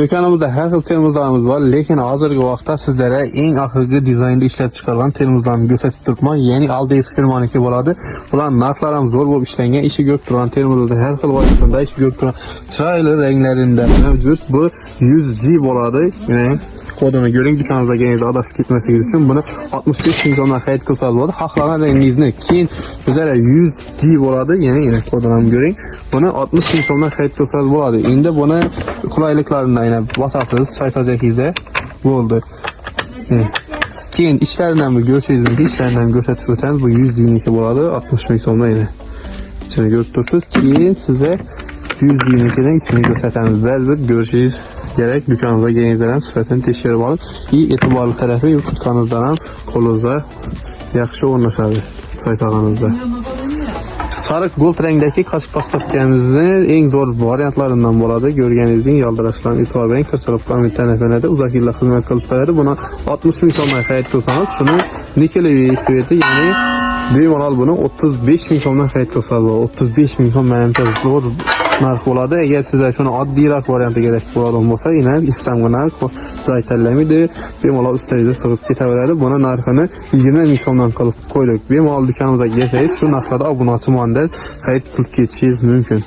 Dükkanımızda her xil termozlarımız var, lekin hozirgi vaqtda sizlarga eng oxirgi dizaynda ishlab chiqarilgan termozlarni ko'rsatib turibman. Ya'ni Aldex firmaniki bo'ladi. Bular narxlari ham zo'r bo'lib ishlangan, ishi ko'p turgan termozlarda har xil variantda ishi ko'p turgan chiroyli ranglarida mavjud. Bu 100G bo'ladi. Ya'ni kodini ko'ring, dükkanımıza gelince adashib ketmasligingiz uchun buni 65 ming so'mdan xarid qilsangiz bo'ladi. Xohlagan rangingizni keyin bizlar 100G bo'ladi. Ya'ni kodini ham ko'ring. Buni 60 ming so'mdan xarid qilsangiz bo'ladi. Endi buni qulayliklaridan yana bosasiz, saytacakingizda bo'ldi. Keyin ishlaridan bir ko'rishingiz mumkin. Ishlaridan ko'rsatib o'tamiz. Bu 100G'niki bo'ladi, 60 ming so'mdan yana. Ichini ko'rib turibsiz. Keyin sizga 100G'nikidan ichini ko'rsatamiz. Ba'zi ko'rishingiz gerek. Dükkanımıza gelinizden süratini tekşirib olib, iyi e'tiborli tarafi tutganingizdan ham qo'lingizda yaxshi o'rnashadi saytag'aningizda. Sariq gold rangdagi qoshiq postavkamizning eng zo'r variantlaridan bo'ladi. Ko'rganingizdek, yaldirashlardan e'tibor bering. Kirsilib qolgan telefonada uzoq yillar xizmat qilib beradi. Buni 60 ming so'mdan xarid qilsangiz, shuni nikeli sveti, ya'ni bemalol buni 35 ming so'mdan xarid qilsangiz bo'ladi. 35 ming so'm menimcha zo'r narx bo'ladi. Agar sizlar shuni oddiyroq variantda kerak bo'ladigan bo'lsa, yana ixchamga narx joy tanlamaydi. Bemalol ustingizda sig'ib ketaveradi. Buni narxini 20 ming so'mdan qilib qo'ydik. Bemalol dükkanimizga kelsangiz, shu narxlarda obunachiman deb xarid qilib ketishingiz mumkin.